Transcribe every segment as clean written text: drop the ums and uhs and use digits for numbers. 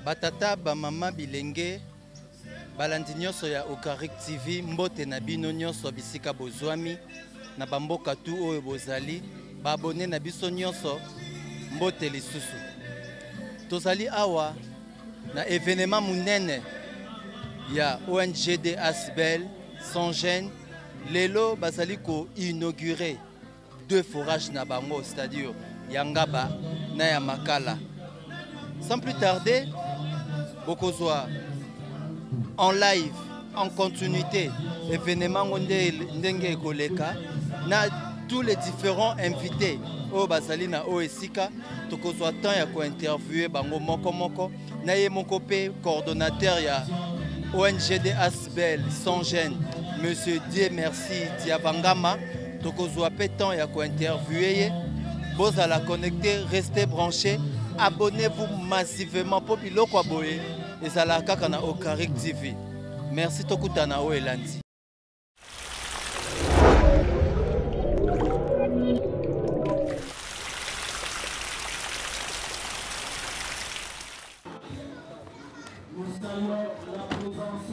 Batata, bamama bilenge, balandi nyonso ya Okarik TV, mbote na bino nyonso bisika bozwami, na bamboka tu oyo bozali, babone na biso nyonso, mbote lisusu. Tozali awa na événement munene ya ONGD Asbel, sans gêne, lelo bazali ko inaugurer 2 forages na bango, c'est-à-dire Yangaba na ya Makala. Sans plus tarder, Bokozwa en live, en continuité, événement ndenge koleka na tous les différents invités au bazali na Oesika, tokozwa temps ya ko interviewer bango moko moko na ye moko pe coordonnateur ya ONGD Asbel sans gêne, Monsieur Dieu merci Diabangama, tokozwa pe temps ya ko interviewer. Vous allez connecter, restez branchés, abonnez-vous massivement pour biloko aboye et ça la kaka na Okarik TV. Merci tokutana o elandi. Nous saluons la présence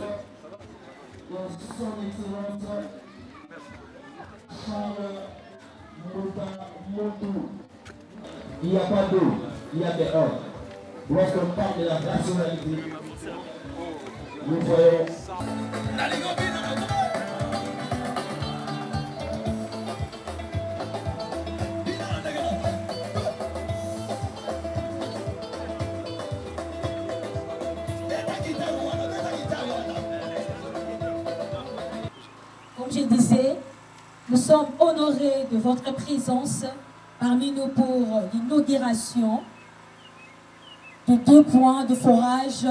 de son excellence Charles Moudou. Il n'y a pas d'eau, il y a des ordres. Lorsqu'on parle de la rationalité, nous voyons. Comme je disais, nous sommes honorés de votre présence parmi nous pour l'inauguration de 2 points de forage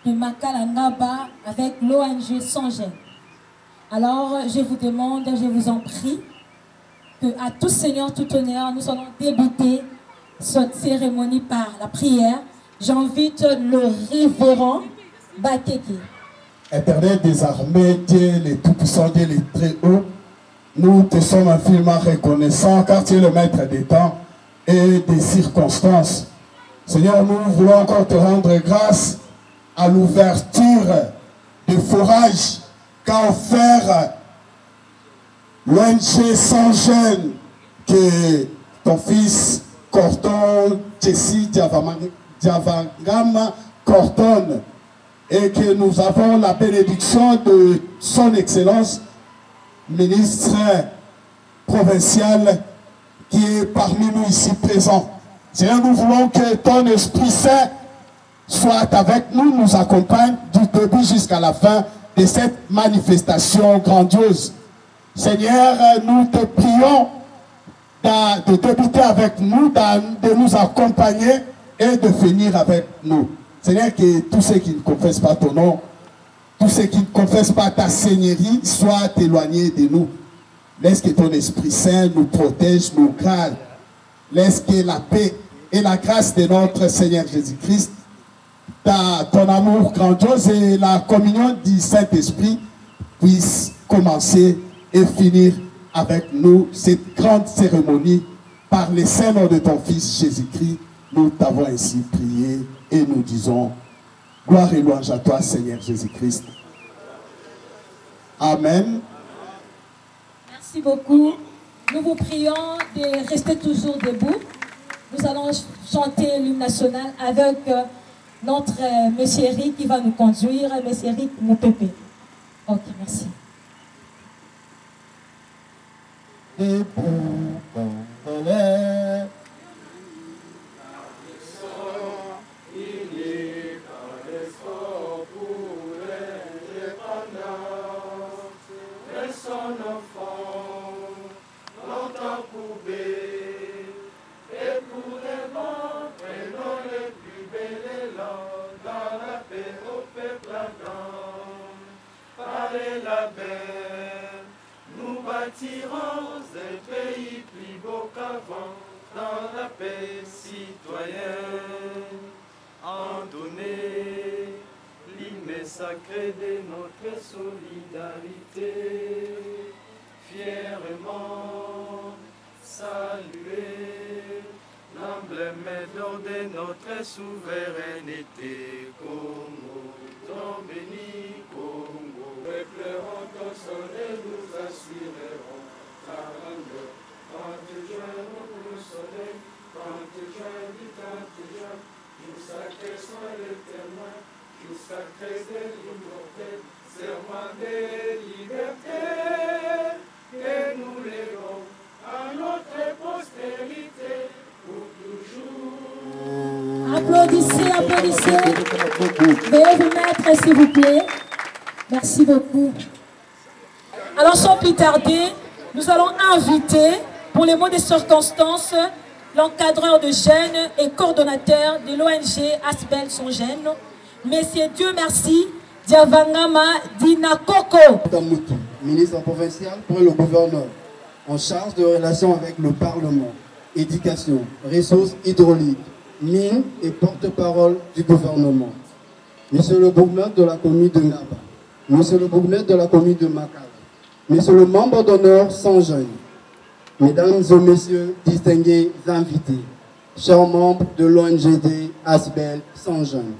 de Makala Ngaba avec l'ONG Sans Gêne. Alors, je vous demande, je vous en prie, que à tout Seigneur, tout honneur, nous allons débuter cette cérémonie par la prière. J'invite le révérend Bakeke. Éternel des armées, Dieu les tout-puissants, Dieu les très hauts, nous te sommes infiniment reconnaissants car tu es le maître des temps et des circonstances. Seigneur, nous voulons encore te rendre grâce à l'ouverture des forages qu'a offert l'ONG Sans Gêne, que ton fils Corton, Jessie Diavangama Corton, et que nous avons la bénédiction de son excellence, ministre provincial, qui est parmi nous ici présent. Seigneur, nous voulons que ton Esprit Saint soit avec nous, nous accompagne du début jusqu'à la fin de cette manifestation grandiose. Seigneur, nous te prions de débuter avec nous, de nous accompagner et de finir avec nous. Seigneur, que tous ceux qui ne confessent pas ton nom, tous ceux qui ne confessent pas ta seigneurie soient éloignés de nous. Laisse que ton Esprit Saint nous protège, nous garde. Laisse que la paix et la grâce de notre Seigneur Jésus-Christ, ton amour grandiose et la communion du Saint-Esprit puissent commencer et finir avec nous cette grande cérémonie. Par les saints noms de ton Fils Jésus-Christ, nous t'avons ainsi prié et nous disons gloire et louange à toi, Seigneur Jésus-Christ. Amen. Merci beaucoup. Nous vous prions de rester toujours debout. Nous allons chanter l'hymne national avec notre Monsieur Eric qui va nous conduire, Monsieur Eric Moupépé. Ok, merci. Nous bâtirons un pays plus beau qu'avant, dans la paix citoyenne. En donner l'hymne sacré de notre solidarité, fièrement saluer l'emblème d'ordre est notre souveraineté. Congo, ton béni Congo. Éclairons ton soleil, nous assurerons ta grandeur. Quand tu joins le soleil, quand tu joins du temps, tu joins. Nous sacrés soient les témoins, nous sacrés des immortels, serment des libertés, et nous lèverons à notre postérité pour toujours. Applaudissez, applaudissez. Veuillez vous mettre, s'il vous plaît. Merci beaucoup. Alors, sans plus tarder, nous allons inviter, pour les mots des circonstances, l'encadreur de jeunes et coordonnateur de l'ONG Asbel Songène, Monsieur Dieu merci, Diavangama Dinakoko. Ministre provincial pour le gouverneur, en charge de relations avec le Parlement, éducation, ressources hydrauliques, mines et porte-parole du gouvernement. Monsieur le gouverneur de la commune de Ngaba, Monsieur le gouverneur de la commune de Makala, Monsieur le membre d'honneur Songène, Mesdames et Messieurs, distingués invités, chers membres de l'ONGD Asbel Songène,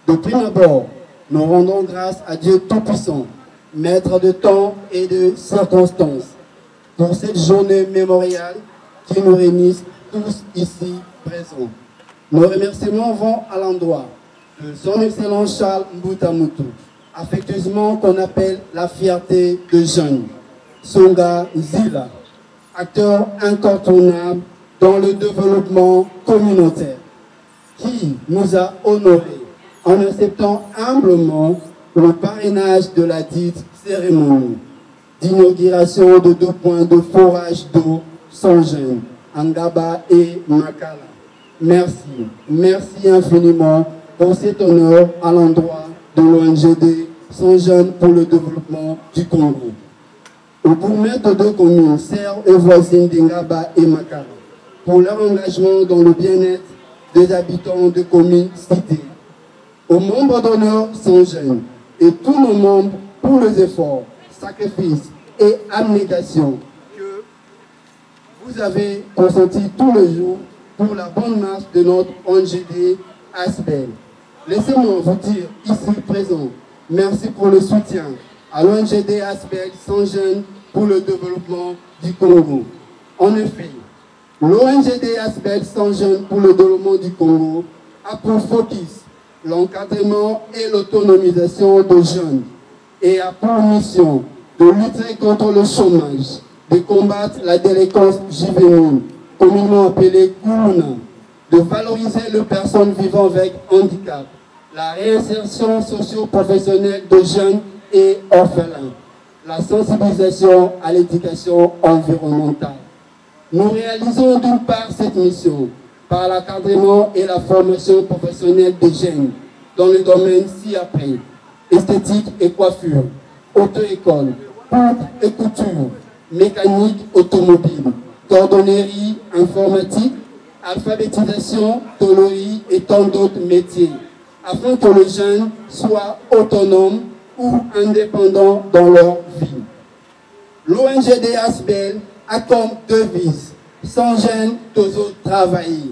de prime abord, nous rendons grâce à Dieu Tout-Puissant, Maître de temps et de circonstances, pour cette journée mémoriale qui nous réunit tous ici présents. Nos remerciements vont à l'endroit de son Excellence Charles Mbutamutu, affectueusement qu'on appelle la fierté de jeunes, Songa Zila, acteur incontournable dans le développement communautaire, qui nous a honorés en acceptant humblement le parrainage de la dite cérémonie d'inauguration de 2 points de forage d'eau Songène, Ngaba et Makala. Merci, merci infiniment pour cet honneur à l'endroit de l'ONGD Songène pour le développement du Congo. Au gouverneur de 2 communes, serres et voisines d'Ngaba et Makala, pour leur engagement dans le bien-être des habitants de communes citées. Aux membres d'honneur Songène et tous nos membres pour les efforts, sacrifices et abnégations que vous avez consentis tous les jours pour la bonne marche de notre ONGD Asbel. Laissez-moi vous dire ici présent, merci pour le soutien à l'ONGD Asbel Songène pour le développement du Congo. En effet, l'ONGD Asbel Songène pour le développement du Congo a pour focus l'encadrement et l'autonomisation des jeunes et a pour mission de lutter contre le chômage, de combattre la délinquance juvénile, communément appelée Koulouna, de valoriser les personnes vivant avec handicap, la réinsertion socio-professionnelle de jeunes et orphelins, la sensibilisation à l'éducation environnementale. Nous réalisons d'une part cette mission par l'encadrement et la formation professionnelle des jeunes dans le domaine ci-après, esthétique et coiffure, auto-école, poudre et couture, mécanique automobile, cordonnerie informatique, alphabétisation, tôlerie et tant d'autres métiers, afin que les jeunes soient autonomes ou indépendants dans leur vie. L'ONGD Asbel a comme devise « Sans gêne, toujours travailler »,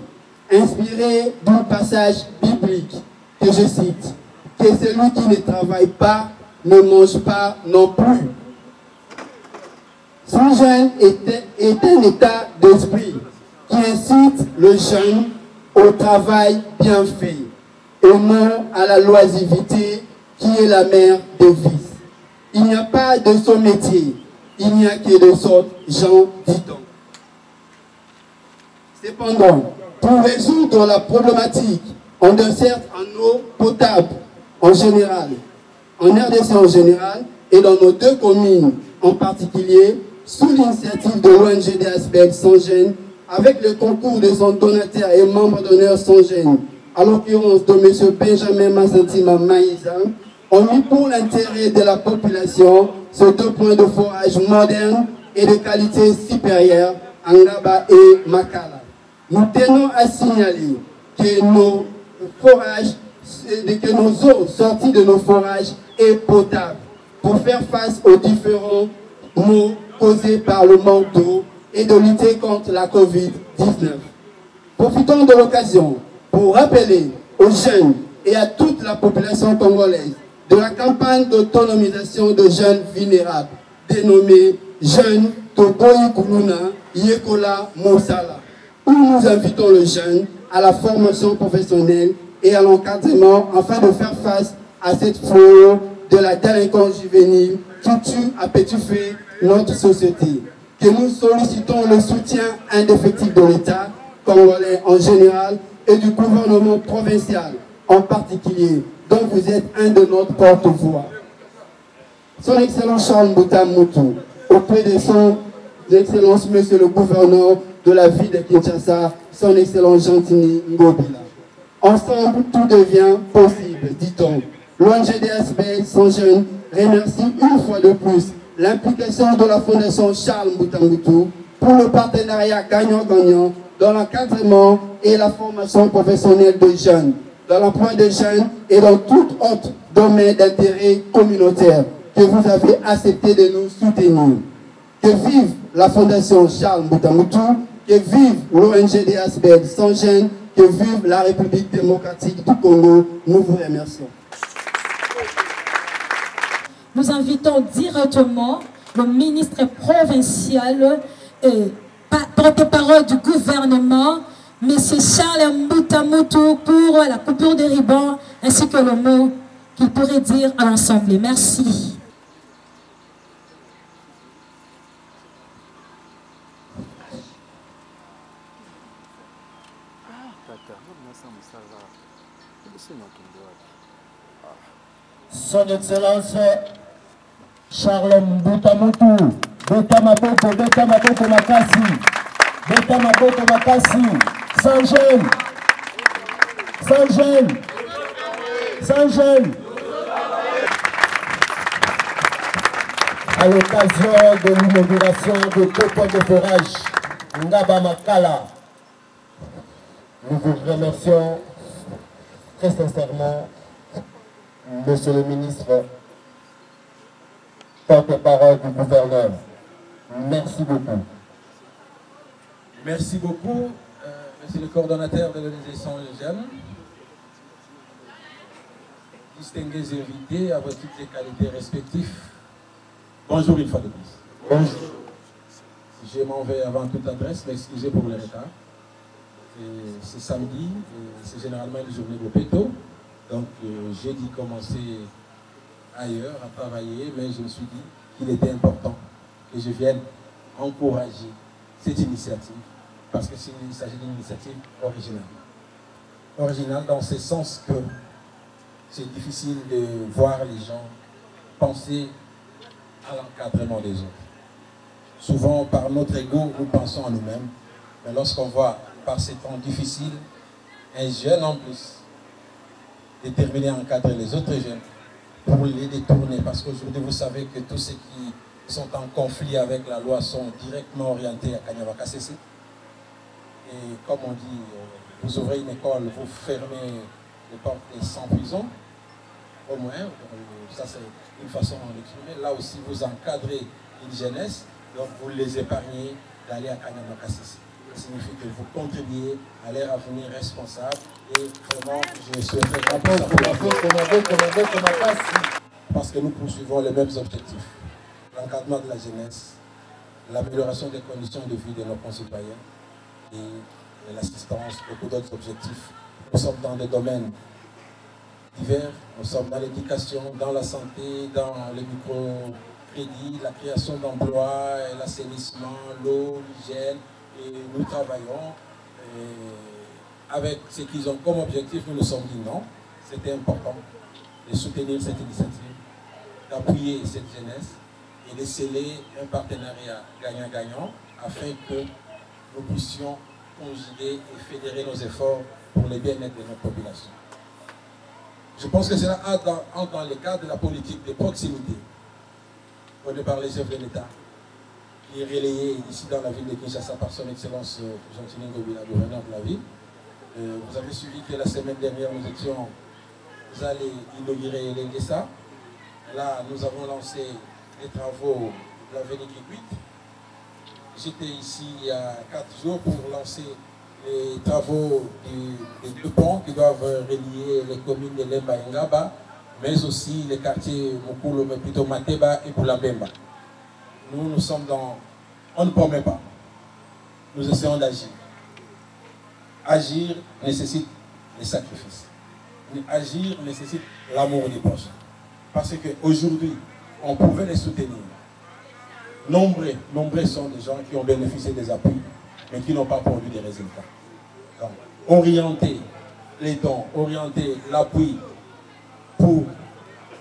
inspiré d'un passage biblique que je cite « Que celui qui ne travaille pas ne mange pas non plus ». Sans gêne est un état d'esprit qui incite le jeune au travail bien fait et non à la loisiveté qui est la mère des vices. Il n'y a pas de son métier, il n'y a que de son gens, dit-on. Cependant, pour résoudre la problématique en dessert en eau potable en général, en RDC en général, et dans nos 2 communes en particulier, sous l'initiative de l'ONGD Asbel Songène, avec le concours de son donateur et membre d'honneur Songène, à l'occurrence de M. Benjamin Massentima Maïza, ont mis pour l'intérêt de la population ces 2 points de forage modernes et de qualité supérieure, Ngaba et Makala. Nous tenons à signaler que nos forages, que nos eaux sorties de nos forages est potable pour faire face aux différents maux causés par le manque d'eau et de lutter contre la Covid-19. Profitons de l'occasion pour rappeler aux jeunes et à toute la population congolaise de la campagne d'autonomisation de jeunes vulnérables dénommée Jeunes Toboyi Kuluna Yekola Mosala, où nous invitons les jeunes à la formation professionnelle et à l'encadrement afin de faire face à cette fléau de la délinquance juvénile qui tue à petit feu notre société. Que nous sollicitons le soutien indéfectible de l'État congolais en général et du gouvernement provincial en particulier, dont vous êtes un de notre porte-voix. Son Excellence Charles Mbouta Moutou, auprès de son Excellence Monsieur le Gouverneur de la ville de Kinshasa, son Excellence Gentini Ngobila. Ensemble, tout devient possible, dit-on. L'ONGDSB, son jeune, remercie une fois de plus l'implication de la Fondation Charles Mbouta Moutou pour le partenariat gagnant-gagnant dans l'encadrement et la formation professionnelle de jeunes, dans l'emploi de jeunes et dans tout autre domaine d'intérêt communautaire que vous avez accepté de nous soutenir. Que vive la Fondation Charles Mbouta Moutou, que vive l'ONGDSB sans gêne, que vive la République démocratique du Congo. Nous vous remercions. Nous invitons directement le ministre provincial et porte-parole du gouvernement, M. Charles Mbouta Moutou, pour la coupure des rubans ainsi que le mot qu'il pourrait dire à l'Assemblée. Merci. Son Excellence Charles Mbouta Moutou, Beta Maboko Makasi, Beta Maboko Makasi, sans gêne, sans gêne, sans gêne. À l'occasion de l'inauguration de deux points de forage, Ngaba Makala, nous vous remercions très sincèrement, Monsieur le ministre, porte-parole du gouverneur. Merci beaucoup. Merci beaucoup, Monsieur le coordonnateur de l'organisation Jeunes. Distingués invités à vos toutes les qualités respectives. Bonjour une fois de plus. Bonjour. Je m'en vais avant toute adresse, m'excuser pour le retard. C'est samedi, c'est généralement une journée de péto. Donc j'ai dû commencer ailleurs à travailler, mais je me suis dit qu'il était important que je vienne encourager cette initiative, parce qu'il s'agit d'une initiative originale. Originale dans ce sens que c'est difficile de voir les gens penser à l'encadrement des autres. Souvent, par notre ego, nous pensons à nous-mêmes, mais lorsqu'on voit par ces temps difficiles, un jeune en plus, déterminé à encadrer les autres jeunes pour les détourner, parce qu'aujourd'hui vous savez que tous ceux qui sont en conflit avec la loi sont directement orientés à Kanyama Kassese. Et comme on dit, vous ouvrez une école, vous fermez les portes sans prison, au moins, ça c'est une façon d'exprimer. Là aussi vous encadrez une jeunesse, donc vous les épargnez d'aller à Kanyama Kassese. Ça signifie que vous contribuez à leur avenir responsable et vraiment je souhaiterais parce que nous poursuivons les mêmes objectifs. L'encadrement de la jeunesse, l'amélioration des conditions de vie de nos concitoyens et l'assistance, beaucoup d'autres objectifs. Nous sommes dans des domaines divers, nous sommes dans l'éducation, dans la santé, dans le microcrédit, la création d'emplois, l'assainissement, l'eau, l'hygiène. Et nous travaillons avec ce qu'ils ont comme objectif. Nous nous sommes dit non, c'était important de soutenir cette initiative, d'appuyer cette jeunesse et de sceller un partenariat gagnant-gagnant afin que nous puissions conjuguer et fédérer nos efforts pour le bien-être de notre population. Je pense que cela entre dans le cadre de la politique de proximité menée par les chefs de l'État, qui est relayé ici dans la ville de Kinshasa par son Excellence Gentini Ngobila, gouverneur de la ville. Vous avez suivi que la semaine dernière, nous étions allés inaugurer l'Engesa. Là, nous avons lancé les travaux de l'avenue Kikwit. J'étais ici il y a 4 jours pour lancer les travaux des deux ponts qui doivent relier les communes de Lemba et Ngaba, mais aussi les quartiers Mukulu, mais plutôt Mateba et Boulambemba. Nous sommes dans... On ne promet pas. Nous essayons d'agir. Agir nécessite des sacrifices. Agir nécessite l'amour des proches. Parce qu'aujourd'hui, on pouvait les soutenir. Nombreux sont des gens qui ont bénéficié des appuis, mais qui n'ont pas produit des résultats. Donc, orienter les dons, orienter l'appui pour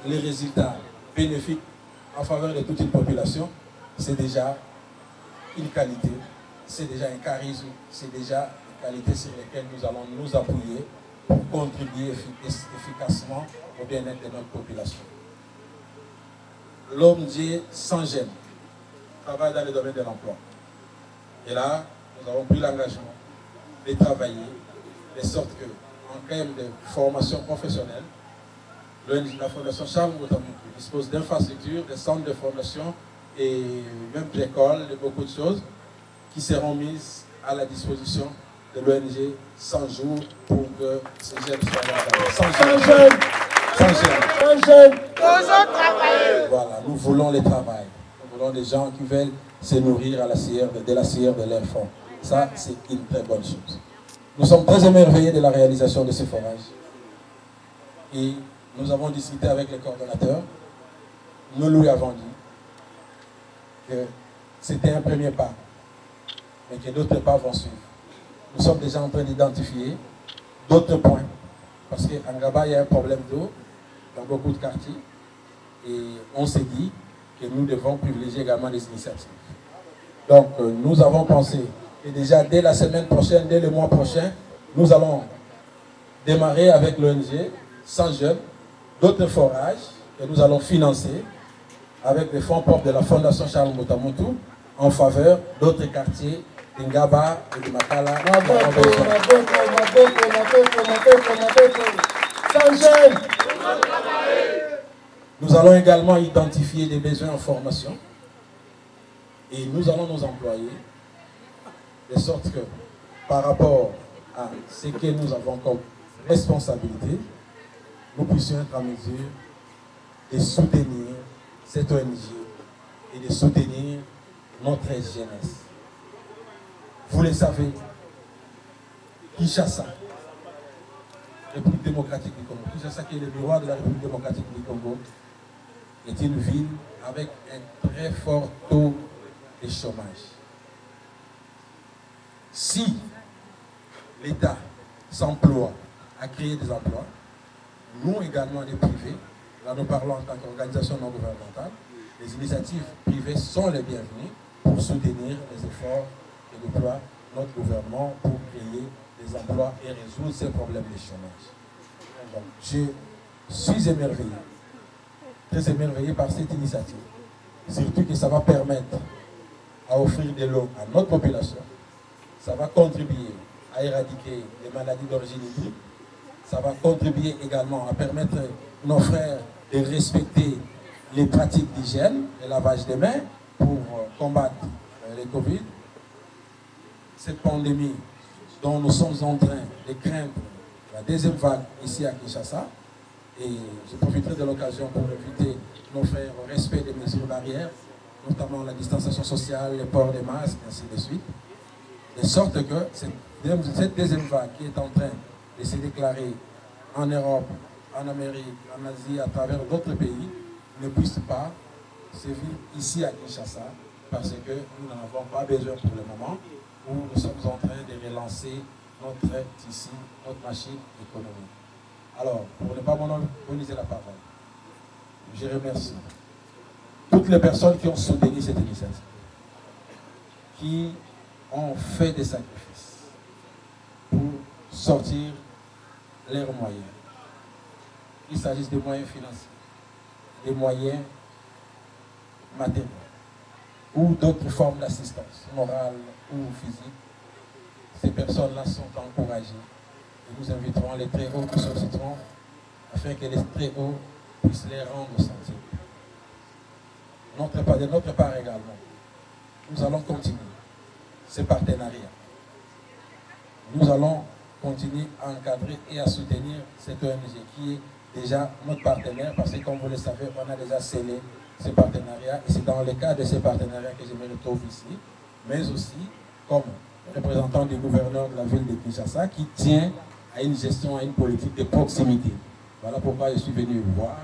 les résultats bénéfiques en faveur de toute une population, c'est déjà une qualité, c'est déjà un charisme, c'est déjà une qualité sur laquelle nous allons nous appuyer pour contribuer efficacement au bien-être de notre population. L'ONG sans gêne travaille dans le domaine de l'emploi. Et là, nous avons pris l'engagement de travailler de sorte que, en termes de formation professionnelle, la Fondation Charles Moutamoutou dispose d'infrastructures, de centres de formation et même d'écoles, de beaucoup de choses qui seront mises à la disposition de l'ONG 100 jours pour que ces jeunes soient là. 100 jeunes. Voilà, nous voulons le travail. Nous voulons des gens qui veulent se nourrir à de la cire de leur fond. Ça, c'est une très bonne chose. Nous sommes très émerveillés de la réalisation de ces forages. Et nous avons discuté avec les coordonnateurs. Nous lui avons dit que c'était un premier pas, mais que d'autres pas vont suivre. Nous sommes déjà en train d'identifier d'autres points. Parce qu'à Ngaba, il y a un problème d'eau dans beaucoup de quartiers. Et on s'est dit que nous devons privilégier également les initiatives. Donc, nous avons pensé que déjà dès la semaine prochaine, dès le mois prochain, nous allons démarrer avec l'ONG 100 jeunes, d'autres forages que nous allons financer avec les fonds propres de la Fondation Charles Moutamoutou en faveur d'autres quartiers d'Ingaba et de Makala. Nous allons également identifier des besoins en formation et nous allons nous employer de sorte que par rapport à ce que nous avons comme responsabilité, nous puissions être en mesure de soutenir cette ONG et de soutenir notre jeunesse. Vous le savez, Kinshasa, République démocratique du Congo, Kinshasa qui est le miroir de la République démocratique du Congo, est une ville avec un très fort taux de chômage. Si l'État s'emploie à créer des emplois, nous également les privés, là nous parlons en tant qu'organisation non gouvernementale, les initiatives privées sont les bienvenues pour soutenir les efforts que déploie notre gouvernement pour créer des emplois et résoudre ces problèmes de chômage. Donc, je suis émerveillé, très émerveillé par cette initiative. Surtout que ça va permettre à offrir de l'eau à notre population. Ça va contribuer à éradiquer les maladies d'origine hydrique. Ça va contribuer également à permettre à nos frères de respecter les pratiques d'hygiène et lavage des mains pour combattre les Covid. Cette pandémie dont nous sommes en train de craindre la deuxième vague ici à Kinshasa. Et je profiterai de l'occasion pour inviter nos frères au respect des mesures barrières, notamment la distanciation sociale, le port des masques, ainsi de suite. De sorte que cette deuxième vague qui est en train de se déclarer en Europe, en Amérique, en Asie, à travers d'autres pays, ne puisse pas se vivre ici à Kinshasa, parce que nous n'en avons pas besoin pour le moment, où nous sommes en train de relancer notre tissu, notre machine économique. Alors, pour ne pas monopoliser la parole, je remercie toutes les personnes qui ont soutenu cette initiative, qui ont fait des sacrifices pour sortir leurs moyens. Il s'agisse des moyens financiers, des moyens matériels ou d'autres formes d'assistance morale ou physique. Ces personnes-là sont encouragées et nous inviterons les très hauts qui solliciteront afin que les très hauts puissent les rendre sentir. De notre part également, nous allons continuer ces partenariats nous allons continuer à encadrer et à soutenir cette ONG qui est déjà notre partenaire, parce que comme vous le savez, on a déjà scellé ce partenariat et c'est dans le cadre de ces partenariats que je me retrouve ici, mais aussi comme représentant du gouverneur de la ville de Kinshasa qui tient à une gestion, à une politique de proximité. Voilà pourquoi je suis venu voir,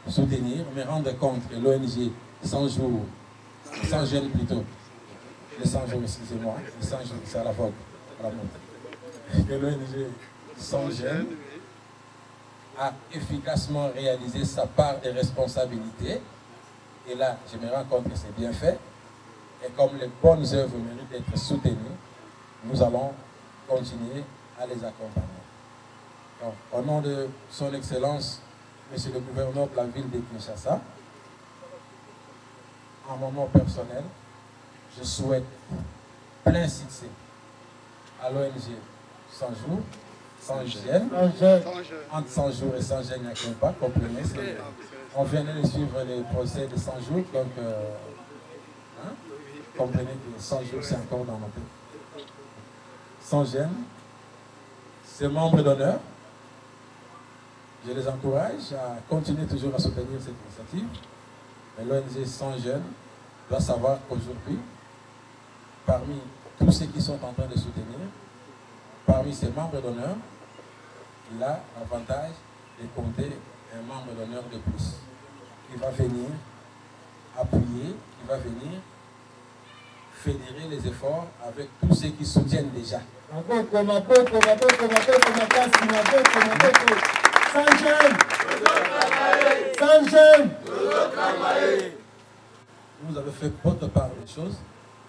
soutenir, me rendre compte que l'ONG 100 jours, 100 jeunes plutôt, les 100 jours, excusez-moi, les 100 jours, c'est à la vogue, à la montée, que l'ONG 100 jeunes a efficacement réalisé sa part de responsabilité. Et là, je me rends compte que c'est bien fait. Et comme les bonnes œuvres méritent d'être soutenues, nous allons continuer à les accompagner. Donc, au nom de son Excellence, Monsieur le gouverneur de la ville de Kinshasa, en mon nom personnel, je souhaite plein succès à l'ONG 100 jours, 100 jeunes, entre 100 jours et 100 jeunes, il n'y a qu'un pas, comprenez. On vient de suivre le procès de 100 jours, donc comprenez que 100 jours, c'est encore dans notre pays. 100 jeunes, ces membres d'honneur, je les encourage à continuer toujours à soutenir cette initiative. Mais l'ONG 100 jeunes doit savoir qu'aujourd'hui, parmi tous ceux qui sont en train de soutenir, parmi ces membres d'honneur, il a l'avantage de compter un membre d'honneur de plus. Il va venir appuyer, il va venir fédérer les efforts avec tous ceux qui soutiennent déjà. Vous avez fait votre part des choses.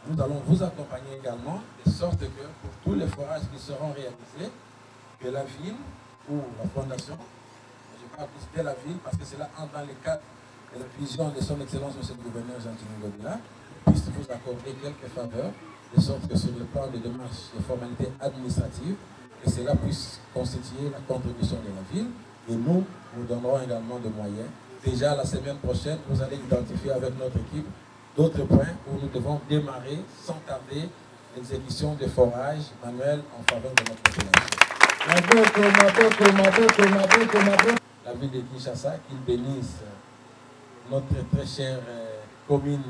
Nous allons vous accompagner également, de sorte que pour tous les forages qui seront réalisés, que la ville ou la fondation, je parle plus de la ville parce que cela entre dans le cadre de la vision de son Excellence, M. le gouverneur Jean-Tini Godila, puisse vous accorder quelques faveurs, de sorte que sur le plan des démarches et formalités administratives, que cela puisse constituer la contribution de la ville. Et nous, nous donnerons également des moyens. Déjà la semaine prochaine, vous allez identifier avec notre équipe d'autres points où nous devons démarrer sans tarder l'exécution des forages manuels en faveur de notre population. La ville de Kinshasa, qu'il bénisse notre très chère commune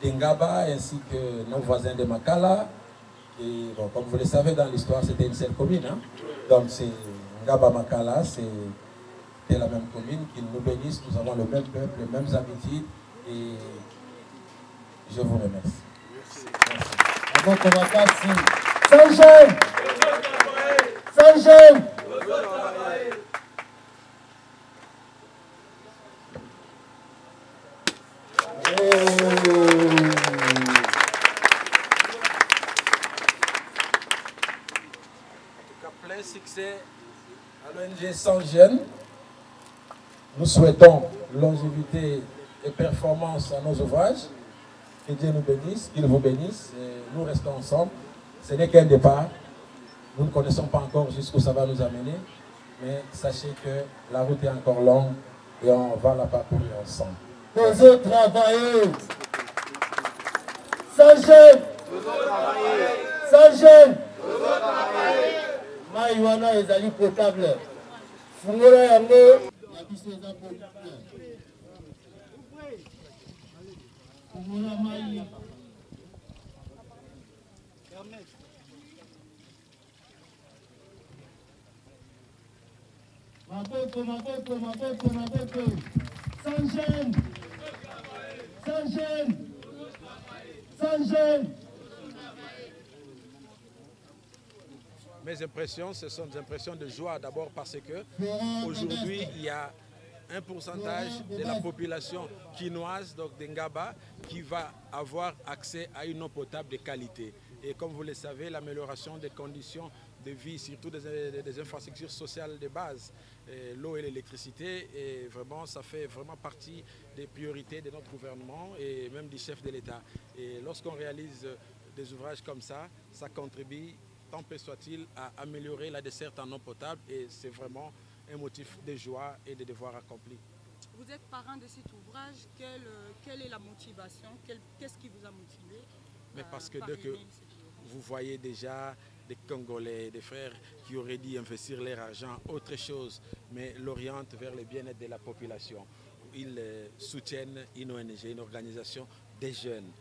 d'Engaba ainsi que nos voisins de Makala. Et bon, comme vous le savez, dans l'histoire, c'était une seule commune. Hein? Donc c'est Ngaba Makala, c'était la même commune. Qu'ils nous bénissent, nous avons le même peuple, les mêmes habitudes. Et je vous remercie. Plein succès à l'ONG 100 jeunes. Nous souhaitons longévité et performance à nos ouvrages. Que Dieu nous bénisse, qu'il vous bénisse. Et nous restons ensemble. Ce n'est qu'un départ. Nous ne connaissons pas encore jusqu'où ça va nous amener. Mais sachez que la route est encore longue et on va la parcourir ensemble. Toujours travailler. Sans jeunes. Sans jeunes. Maïwana ezali potable. Fungola yango. Fungola maï. Maboko. Sans jeunes. Sans jeunes. Sans jeunes. Mes impressions, ce sont des impressions de joie d'abord parce que aujourd'hui il y a un pourcentage de la population quinoise, donc d'Engaba, qui va avoir accès à une eau potable de qualité. Et comme vous le savez, l'amélioration des conditions de vie, surtout des infrastructures sociales de base, l'eau et l'électricité, et vraiment, ça fait vraiment partie des priorités de notre gouvernement et même du chef de l'État. Et lorsqu'on réalise des ouvrages comme ça, ça contribue, tant peu soit-il, à améliorer la desserte en eau potable, et c'est vraiment un motif de joie et de devoir accompli. Vous êtes parrain de cet ouvrage, quelle est la motivation? Qu'est-ce qui vous a motivé? Mais parce que dès que vous voyez déjà des Congolais, des frères qui auraient dû investir leur argent autre chose, mais l'orientent vers le bien-être de la population. Ils soutiennent une ONG, une organisation des jeunes.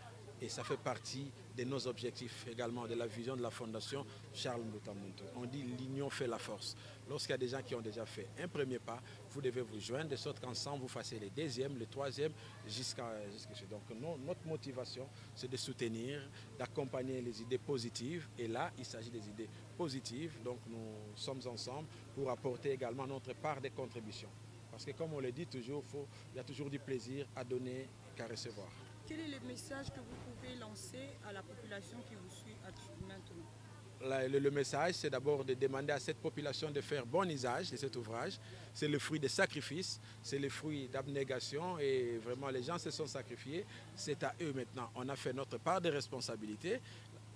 Et ça fait partie de nos objectifs également, de la vision de la Fondation Charles Mbuta Muntu. On dit l'union fait la force. Lorsqu'il y a des gens qui ont déjà fait un premier pas, vous devez vous joindre de sorte qu'ensemble vous fassiez le deuxième, le troisième, jusqu'à chez. Donc notre motivation, c'est de soutenir, d'accompagner les idées positives. Et là, il s'agit des idées positives. Donc nous sommes ensemble pour apporter également notre part de contribution. Parce que comme on le dit toujours, il y a toujours du plaisir à donner qu'à recevoir. Quel est le message que vous pouvez lancer à la population qui vous suit maintenant? Le message, c'est d'abord de demander à cette population de faire bon usage de cet ouvrage. C'est le fruit de sacrifices, c'est le fruit d'abnégation et vraiment les gens se sont sacrifiés. C'est à eux maintenant. On a fait notre part de responsabilité.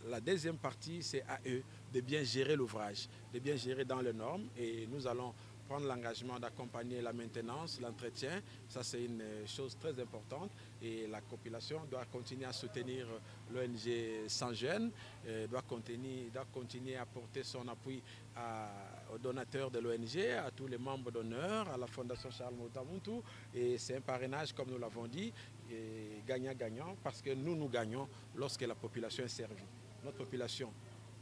La deuxième partie, c'est à eux de bien gérer l'ouvrage, de bien gérer dans les normes et nous allons prendre l'engagement d'accompagner la maintenance, l'entretien. Ça, c'est une chose très importante et la population doit continuer à soutenir l'ONG Sans Jeunes, doit continuer à apporter son appui aux donateurs de l'ONG, à tous les membres d'honneur, à la Fondation Charles Mbuta Muntu. Et c'est un parrainage, comme nous l'avons dit, gagnant-gagnant, parce que nous gagnons lorsque la population est servie. Notre population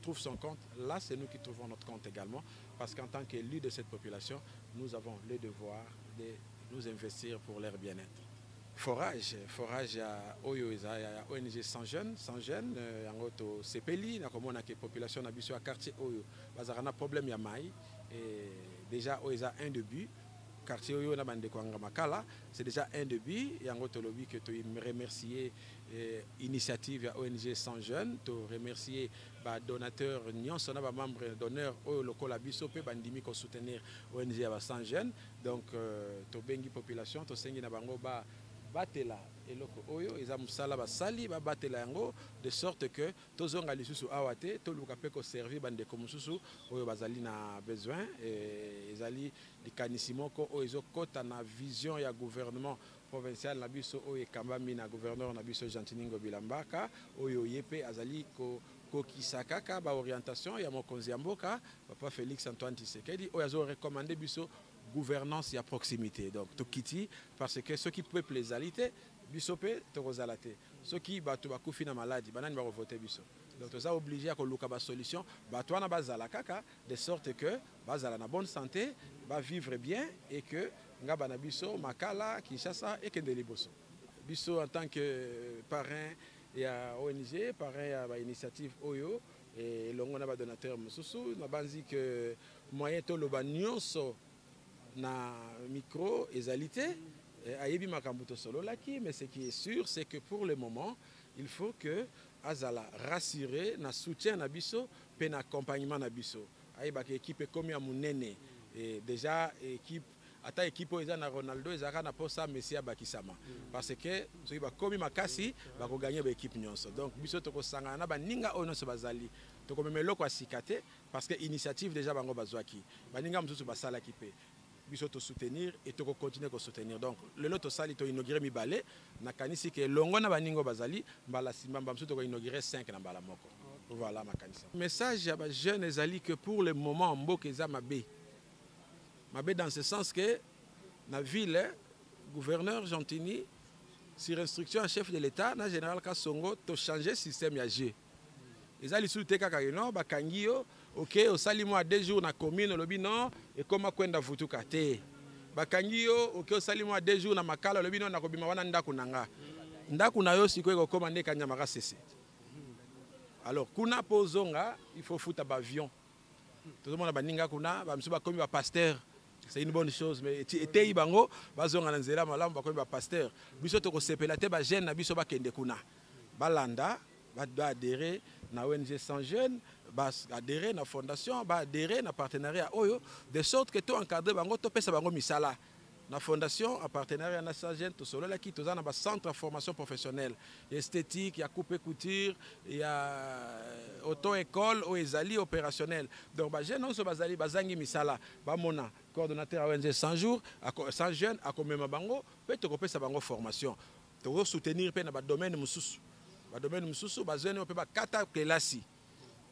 trouve son compte, là c'est nous qui trouvons notre compte également, parce qu'en tant qu'élus de cette population, nous avons le devoir de nous investir pour leur bien-être. Forage à ONG Sans Jeunes, yango to sepeli na komona ke population na biso à quartier oyo bazaka na problème ya mai et déjà oyo un début quartier oyo na bande ko makala, c'est déjà un début yango to lobi que to remercier initiative ya ONG Sans Jeunes, to remercier ba donateur nyonso na ba membre d'honneur oyo lokola biso pe bandimi ko soutenir ONG ya Sans Jeunes. Donc to bengi population to sengi na bango ba batela eloko oyo eza musala basali ba batela yango de sorte que tozonga lisusu awate to luka pe ko servir bande ko mususu oyo bazali na besoin ezali likanisi moko oyo ezokota na vision ya gouvernement provincial na biso oyo ekambami na gouverneur na biso Jantiningo Bilambaka oyo yepe azali kokisa kaka ba orientation ya mokonzi ya mboka papa Félix Antoine Tshisekedi oyo azo recommander biso gouvernance à proximité. Donc, tout kiti parce que ceux qui peuplent les alités, bisopé, torozalate. Ceux qui battent bakoufi na maladie, banani va voter biso. Donc, tu es obligé à coloquer une solution. Batouana na bazala kaka de sorte que bazala na bonne santé, va vivre bien et que nga bana biso makala Kinshasa et kendeli boso. Biso en tant que parrain et à ONG, parrain à initiative Oyo et l'on a ba donateur mususu, na banzi que moyen to loba nyonso na micro ezalité ayebi makambuto solo laki, mais ce qui est sûr c'est que pour le moment il faut que azala rassurer na soutien na biso pe na accompagnement na biso ayeba ke équipe comme ya munene et déjà équipe ata équipe eza na Ronaldo ezaka na posa Messi abakisama parce que soki ba komi makasi ba ko gagner ba équipe nyonso. Donc biso to ko sangana na ba ninga ono so bazali to ko memelo kwa sikate parce que initiative déjà bango bazwaki ba ninga mususu basala kipe biso to soutenir et to continuer ko soutenir. Donc le lot to sali to inaugurer mibale na kanisi ke longo na baningo bazali mbala simbamba mususu to ko inaugurer 5 na mbala moko. Voilà ma kanisa. Message ya ba jeunes ezali que pour le moment mboka eza mabe. Mabe dans ce sens que na ville gouverneur Jantini sur instruction en chef de l'État na général Kasongo to changer système ya jeu. Ezali sous te kaka no bakangi yo OK au salimo à 2 jours na commune lobi non et comment kwenda vutuka te bakangi yo OK au salimo à 2 jours na makala lobi non na kobima wana ndaku nanga ndaku na yo siko ko komande kanya maka cesse. Alors kuna pozonga il faut foutre avion tout le monde baninga kuna ba msu ba komi ba pasteur. C'est une bonne chose mais etei bango bazonga na nzela malamu ba komi ba pasteur biso to ko sepela te ba jeune na biso ba kende kuna balanda ba adhérer na ONG Sans Jeunes, ba adhérer na fondation, ba adhérer na partenariat oyo de sorte que to encadrer bango to pesa bango misala na fondation en partenariat na Sans Jeunes to solo la ki to za na ba centre de formation professionnelle esthétique, ya coupe couture, ya auto école o ezali opérationnel. Donc ba jeune on so bazali bazangi misala ba mona coordonnateur ONG 100 jours 100 jeunes a komema bango pe to ko pesa bango formation to soutenir pe na ba domaine mususu. Ba domaine mususu ba jeune pe ba kata kelasi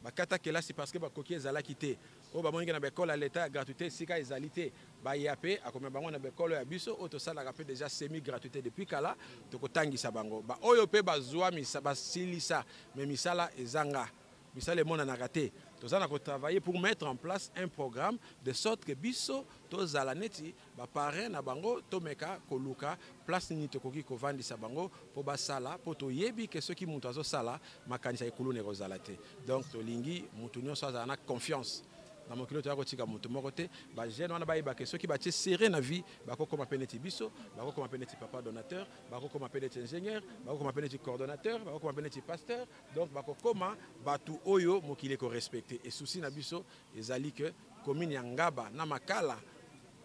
bakata kelasi parce que bakoki ezalaki te oyo bamoniki na bekolo ya leta ya gratuité esika ezali te baya mpe akomema bango na bekolo ya biso oyo tosalaka mpe déjà semi gratuité depuis kala tokotangisa bango baoyo mpe bazwa basilisa me misala ezanga misala emonanaka te tozana travailler pour mettre en place un programme de sorte que biso tozala neti baparrain na bango tomeka koluka place nini tokoki kovandisa bango po basala po toyebi ke soki mutu azosala makanisa ekulu ne kozala te donc tolingi mutu nyonso azala na confiance na mokilo toya kotika mutu moko te bajeune wana bayebake soki batie serré na vie bakokoma mpe neti biso bakokoma mpe neti papa donateur bakokoma mpe neti ingénieur bakokoma mpe neti coordonnateur bakokoma mpe neti pasteur donc bakokoma batu oyo mokili korespecte et souci na biso ezali ke commune ya Ngaba na Makala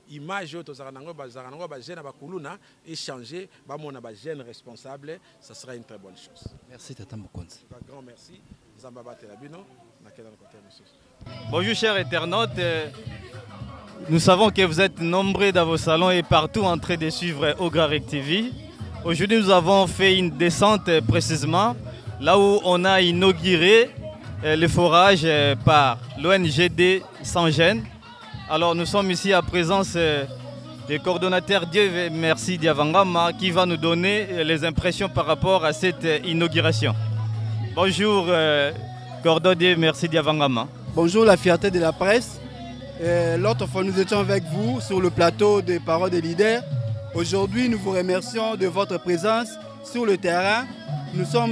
image tozala nango bazala nango bajeune bakuluna échanger bamona bajeune responsable ça sera une très bonne chose. Merci Tata Mokonzi. Un grand merci Zamba Batela Bino na keda na côté monsieur. Bonjour chers internautes, nous savons que vous êtes nombreux dans vos salons et partout en train de suivre Ogarec TV. Aujourd'hui nous avons fait une descente précisément là où on a inauguré le forage par l'ONGD Sans-Gêne. Alors nous sommes ici à présence du coordonnateur Dieu Merci Diavangama qui va nous donner les impressions par rapport à cette inauguration. Bonjour coordonnateur Dieu Merci Diavangama. Bonjour la fierté de la presse. L'autre fois nous étions avec vous sur le plateau des paroles des leaders. Aujourd'hui nous vous remercions de votre présence sur le terrain.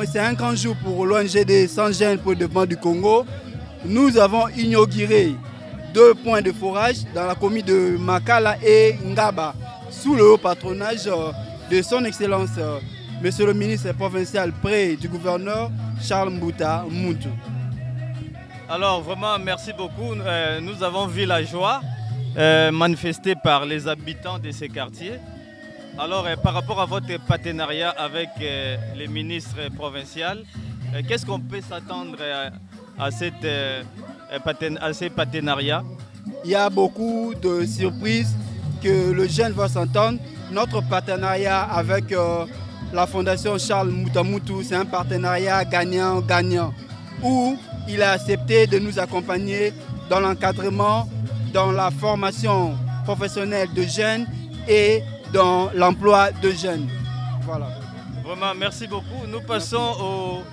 C'est un grand jour pour l'ONGD Sans-Gêne pour le développement du Congo. Nous avons inauguré 2 points de forage dans la commune de Makala et Ngaba sous le haut patronage de son excellence monsieur le ministre provincial près du gouverneur Charles Mbouta Moutou. Alors vraiment merci beaucoup. Nous avons vu la joie manifestée par les habitants de ces quartiers. Alors par rapport à votre partenariat avec les ministres provinciaux, qu'est-ce qu'on peut s'attendre à ces partenariats? Il y a beaucoup de surprises que le jeune va s'entendre. Notre partenariat avec la fondation Charles Mbouta Moutou, c'est un partenariat gagnant-gagnant où il a accepté de nous accompagner dans l'encadrement, dans la formation professionnelle de jeunes et dans l'emploi de jeunes. Voilà. Vraiment, merci beaucoup. Nous passons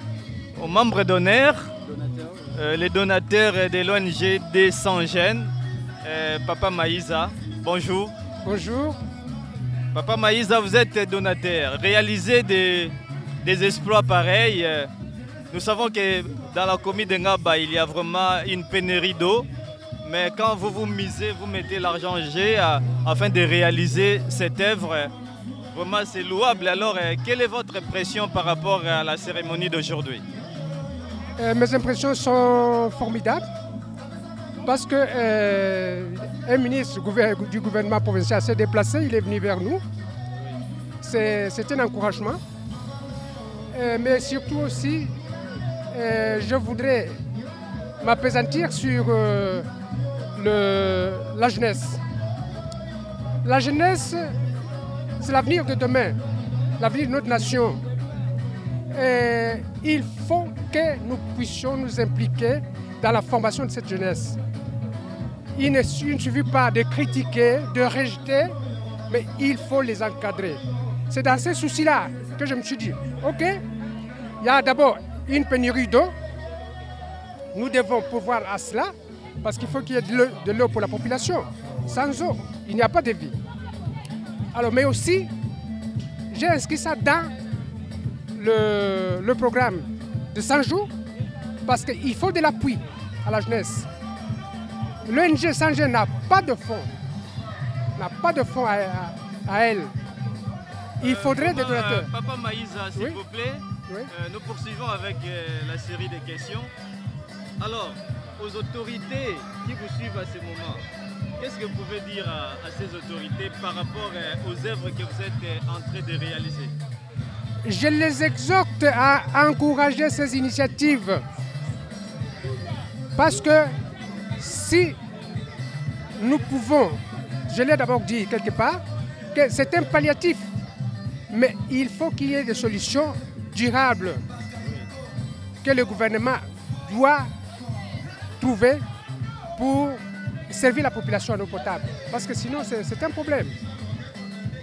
aux membres d'honneur, les donateurs de l'ONG Sans-Gêne. Papa Maïza, bonjour. Bonjour. Papa Maïza, vous êtes donateur. Réaliser des exploits pareils. Nous savons que dans la commune de Ngaba, il y a vraiment une pénurie d'eau. Mais quand vous misez, vous mettez l'argent en jeu afin de réaliser cette œuvre, vraiment c'est louable. Alors, quelle est votre impression par rapport à la cérémonie d'aujourd'hui? Mes impressions sont formidables parce que un ministre du gouvernement provincial s'est déplacé, il est venu vers nous. C'est un encouragement. Mais surtout aussi, je voudrais m'appesantir sur la jeunesse. La jeunesse, c'est l'avenir de demain, l'avenir de notre nation. Et il faut que nous puissions nous impliquer dans la formation de cette jeunesse. Il ne suffit pas de critiquer, de rejeter, mais il faut les encadrer. C'est dans ces soucis-là que je me suis dit, ok, il y a d'abord une pénurie d'eau. Nous devons pourvoir à cela parce qu'il faut qu'il y ait de l'eau pour la population. Sans eau, il n'y a pas de vie. Alors, mais aussi, j'ai inscrit ça dans le programme de 100 jours parce qu'il faut de l'appui à la jeunesse. L'ONG Sans-Gêne n'a pas de fonds. N'a pas de fonds à elle. Il faudrait des donateurs. Papa Maïza, s'il vous plaît, nous poursuivons avec la série de questions. Alors, aux autorités qui vous suivent à ce moment, qu'est-ce que vous pouvez dire à ces autorités par rapport aux œuvres que vous êtes en train de réaliser? Je les exhorte à encourager ces initiatives. Parce que si nous pouvons, je l'ai d'abord dit quelque part, que c'est un palliatif. Mais il faut qu'il y ait des solutions durables que le gouvernement doit trouver pour servir la population en eau potable. Parce que sinon, c'est un problème.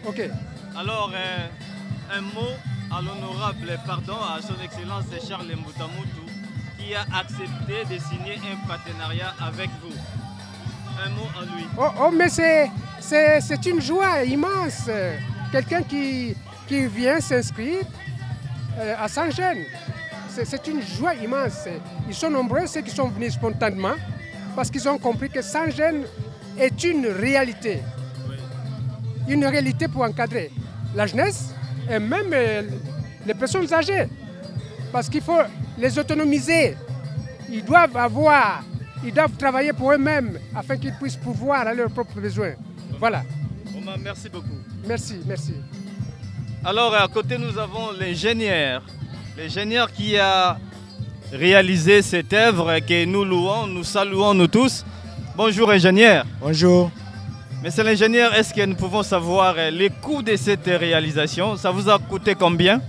Ok. Alors, un mot à l'honorable, pardon, à son Excellence Charles Mbutamutu, qui a accepté de signer un partenariat avec vous. Un mot à lui. Oh, mais c'est une joie immense. Quelqu'un qui vient s'inscrire à Saint-Jean. C'est une joie immense. Ils sont nombreux, ceux qui sont venus spontanément, parce qu'ils ont compris que Saint-Jean est une réalité. Une réalité pour encadrer la jeunesse et même les personnes âgées. Parce qu'il faut les autonomiser. Ils doivent travailler pour eux-mêmes afin qu'ils puissent pouvoir à leurs propres besoins. Voilà. Merci beaucoup. Merci. Alors, à côté, nous avons l'ingénieur. L'ingénieur qui a réalisé cette œuvre que nous louons, nous saluons nous tous. Bonjour, ingénieur. Bonjour. Monsieur l'ingénieur, est-ce que nous pouvons savoir les coûts de cette réalisation? Ça vous a coûté combien?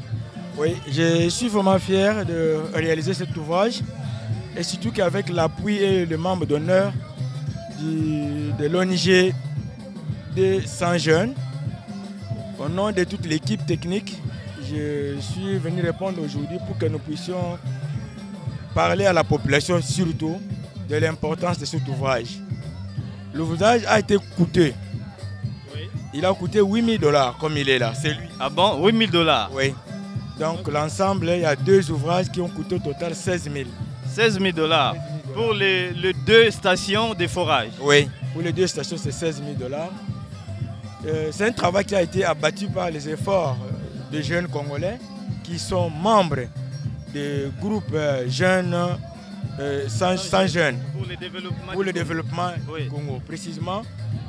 Oui, je suis vraiment fier de réaliser cet ouvrage. Et surtout qu'avec l'appui et le membre d'honneur de l'ONG de Saint-Jean, au nom de toute l'équipe technique, je suis venu répondre aujourd'hui pour que nous puissions parler à la population surtout de l'importance de cet ouvrage. L'ouvrage a été coûteux. Oui. Il a coûté 8 000 $ comme il est là, c'est lui. Ah bon, 8 000 $? Oui. Donc l'ensemble, il y a 2 ouvrages qui ont coûté au total 16 000. 16 000 $ pour les 2 stations de forage. Oui, pour les 2 stations, c'est 16 000 $. C'est un travail qui a été abattu par les efforts de jeunes Congolais qui sont membres du groupe jeunes sans jeunes pour le développement du Congo. Précisément,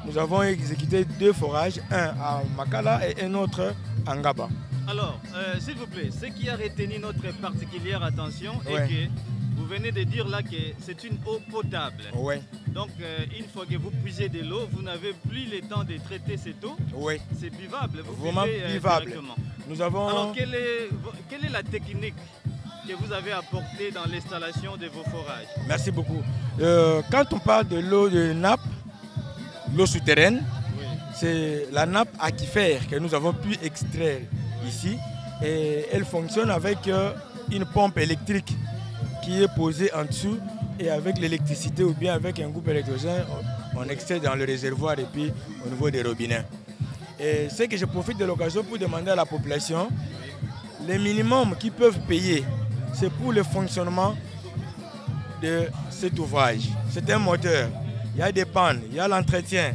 nous avons exécuté 2 forages, un à Makala et un autre à Ngaba. Alors, s'il vous plaît, ce qui a retenu notre particulière attention est que vous venez de dire là que c'est une eau potable. Oui. Donc, une fois que vous puisez de l'eau, vous n'avez plus le temps de traiter cette eau. Oui. C'est buvable. Vous vraiment buvable. Directement. Nous avons... Alors, quelle est la technique que vous avez apportée dans l'installation de vos forages? Merci beaucoup. Quand on parle de l'eau de nappe, l'eau souterraine, c'est la nappe aquifère que nous avons pu extraire ici. Et elle fonctionne avec une pompe électrique qui est posée en dessous, et avec l'électricité ou bien avec un groupe électrogène, on extrait dans le réservoir et puis au niveau des robinets. Et c'est que je profite de l'occasion pour demander à la population, les minimums qu'ils peuvent payer, c'est pour le fonctionnement de cet ouvrage. C'est un moteur, il y a des pannes, il y a l'entretien.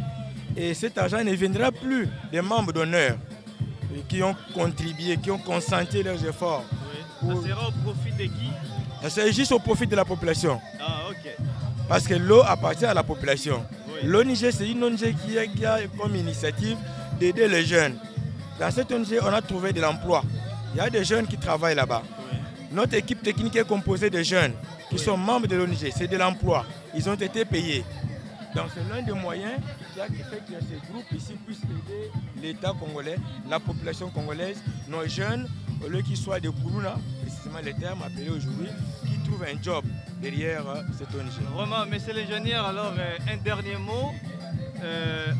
Et cet argent ne viendra plus des membres d'honneur qui ont contribué, qui ont consenti leurs efforts. Oui. Ça sera au profit de qui? C'est juste au profit de la population. Ah, ok. Parce que l'eau appartient à la population. Oui. L'ONG, c'est une ONG qui a comme initiative d'aider les jeunes. Dans cette ONG, on a trouvé de l'emploi. Il y a des jeunes qui travaillent là-bas. Oui. Notre équipe technique est composée de jeunes qui sont membres de l'ONG. C'est de l'emploi. Ils ont été payés. Donc c'est l'un des moyens qui a fait que ces groupes ici puissent aider l'État congolais, la population congolaise, nos jeunes, au lieu qu'ils soient des Kourouna, précisément les termes appelés aujourd'hui, qui trouvent un job derrière cette ONG. Vraiment, monsieur l'ingénieur, alors un dernier mot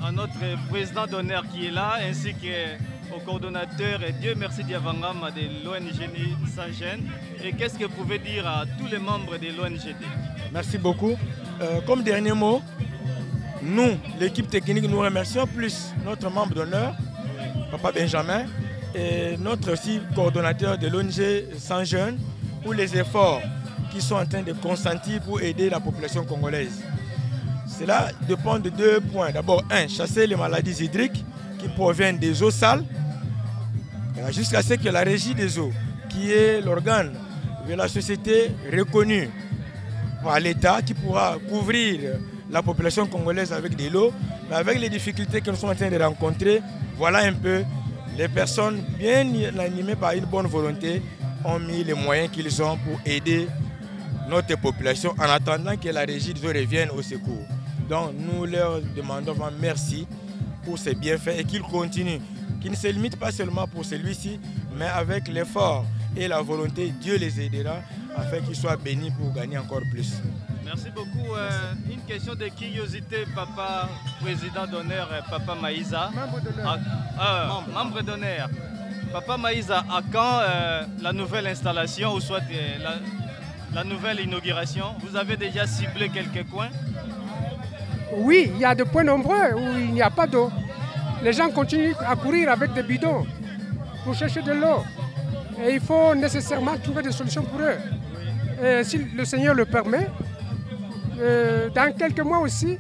à notre président d'honneur qui est là, ainsi qu'au coordonnateur Dieu merci Diavangam de l'ONG Saint-Jean. Et qu'est-ce que vous pouvez dire à tous les membres de l'ONGD? Merci beaucoup. Comme dernier mot, nous, l'équipe technique, nous remercions plus notre membre d'honneur, Papa Benjamin, et notre aussi coordonnateur de l'ONG Saint-Jean, pour les efforts qui sont en train de consentir pour aider la population congolaise. Cela dépend de 2 points. D'abord, chasser les maladies hydriques qui proviennent des eaux sales, jusqu'à ce que la régie des eaux, qui est l'organe de la société reconnu par l'État, qui pourra couvrir la population congolaise avec de l'eau, mais avec les difficultés que nous sommes en train de rencontrer, voilà un peu les personnes bien animées par une bonne volonté ont mis les moyens qu'ils ont pour aider notre population en attendant que la régie des eaux revienne au secours. Donc nous leur demandons merci pour ces bienfaits et qu'ils continuent, qu'ils ne se limitent pas seulement pour celui-ci, mais avec l'effort et la volonté, Dieu les aidera afin qu'ils soient bénis pour gagner encore plus. Merci beaucoup Une question de curiosité, papa, président d'honneur, papa Maïza. Membre d'honneur. Papa Maïza, à quand la nouvelle installation ou soit la nouvelle inauguration? Vous avez déjà ciblé quelques coins? Oui, il y a des points nombreux où il n'y a pas d'eau. Les gens continuent à courir avec des bidons pour chercher de l'eau. Et il faut nécessairement trouver des solutions pour eux. Et si le Seigneur le permet, dans quelques mois aussi,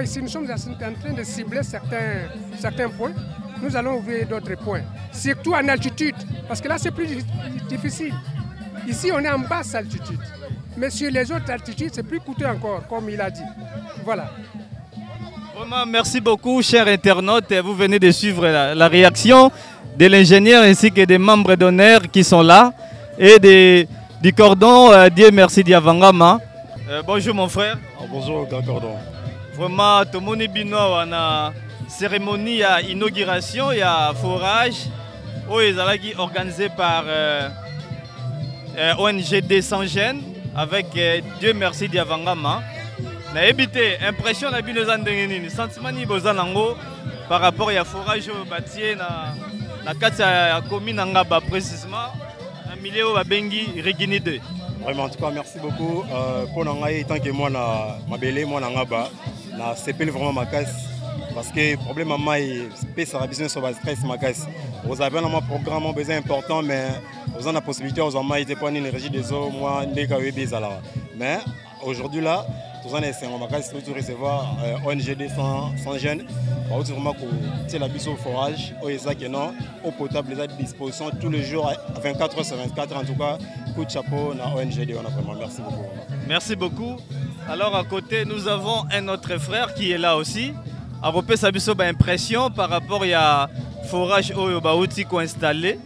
ici, nous sommes en train de cibler certains points. Nous allons ouvrir d'autres points, surtout en altitude, parce que là c'est plus difficile. Ici on est en basse altitude, mais sur les autres altitudes c'est plus coûteux encore, comme il a dit. Voilà. Vraiment, merci beaucoup, chers internautes. Vous venez de suivre la réaction de l'ingénieur ainsi que des membres d'honneur qui sont là et du cordon Dieu merci Diavangama. Bonjour mon frère. Bonjour grand cordon. Vraiment, tout le monde est bino à cérémonie à inauguration et à forage organisée par ONG Sans Gêne avec Dieu merci Diavangama. Na évité impression na bino zandengeni sentiment ni bozanango par rapport à forage au bâtiment na kati ya commune Ngaba précisément na milieu wa bengi Regini 2. Vraiment en tout cas merci beaucoup pour nangai tant que moi na mabele moi na Ngaba na sepeli vraiment ma casse parce que problème à moi pèse la business sur stress ma casse. Vous avez un programme besoin important mais vous avez la possibilité aux hommes de prendre une énergie des eaux moi ndeka webizala. Mais aujourd'hui là tous les ans, on va recevoir ONG Sans Gêne. On va vraiment que la bise au forage, au potable, les à disposition tous les jours, 24 h sur 24. En tout cas, coup de chapeau à ONG. On a vraiment merci beaucoup. Merci beaucoup. Alors à côté, nous avons un autre frère qui est là aussi. À Ropé Sabiso, impression par rapport à forage au Baouti installé.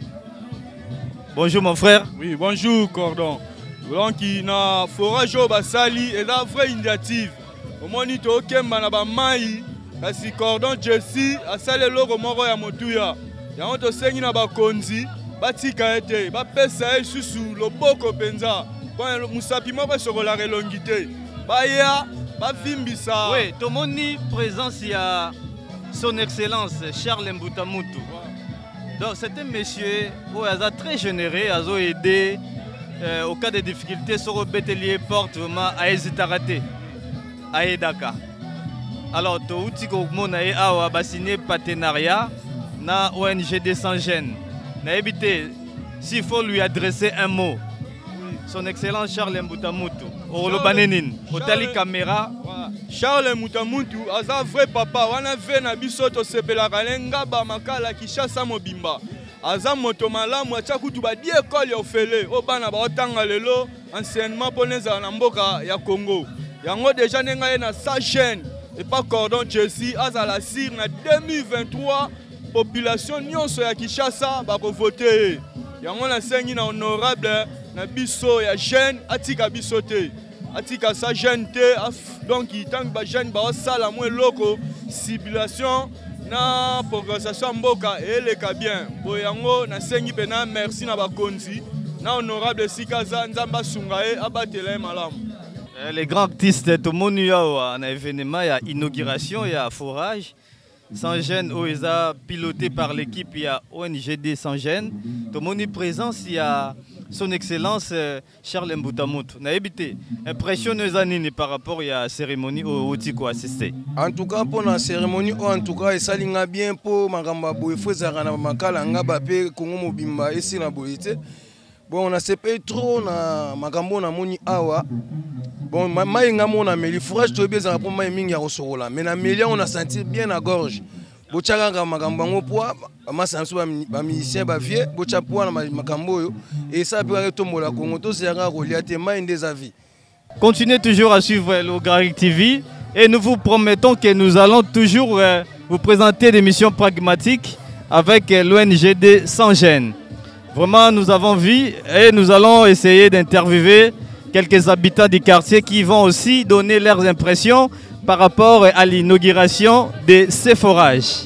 Bonjour mon frère. Oui, bonjour Cordon. Donc, il a forage au Basali et la vraie initiative. Au moins, il y a un maï, parce que Cordon Jesse a salé l'eau moro ya motuya. Il y a un dossier qui n'a pas konzi, batika été, bapesa sous le boko penza. Quand Moussapi m'a sur la relongité. Baya, bafimbisa. Oui, tout le monde est présent ici à son excellence Charles Mbutamutu. Donc, c'est un monsieur très généreux, il a aidé. Au cas de difficultés, sur le Bételier porte vraiment à hésiter à Edaka. Alors, tout ce qu'on a signé partenariat na ONG Sans Gêne. S'il faut lui adresser un mot, son excellence Charles Mbutamutu, au Lobanenin, au Tali Caméra. Charles Mbutamutu, un vrai papa, on a vu na bisoto sepela kalenga ba makala Kishasa mobimba. Aza moto malamu atia kutu ba di école ya ofele o bana ba otanga lelo enseignement poneza na mboka ya Congo. Yango déjà nenga na sa chaîne et pas Cordon Jesse azala sir na 2023 population nyonso ya Kinshasa ba ko voter. Yango na sengi na honorable na biso ya jeune atika biso te. Atika sa jeune te donc il tang ba jeune ba sala mo loko civilisation na progression mboka eleka bien boyango na sengi pena merci na bakonzi na honorable Sikaza nzamba sungae abatela malamu. Les grands artistes tout monde ya un événement ya inauguration ya forage Sans Gêne OESA piloté par l'équipe ya ONG Sans Gêne tout monde est présent il a son excellence Charles Mbutamutu. Na habité impression nini par rapport à la cérémonie au Tiko assisté. En tout cas pour la cérémonie en tout cas ça linga bien pour magamba boy fozara na makala ngaba pe Kongo mobimba esi na boyete. Bon on a sepé trop na magambo na moni awa. Bon mai ngamona mais le fourrage to bien pour mai mingi ya rosorola mais na melia on a senti bien à gorge. Bochanga magambo ngo poa amasansu ba musicien ba vie bocha poa na makambo yo et ça peut être tombola Congo to c'est un reliaté mai des avis. Continuez toujours à suivre l'Ogaric TV et nous vous promettons que nous allons toujours vous présenter des missions pragmatiques avec l'ONG Sans Gêne. Vraiment nous avons vu et nous allons essayer d'interviewer quelques habitants du quartier qui vont aussi donner leurs impressions par rapport à l'inauguration de ces forages.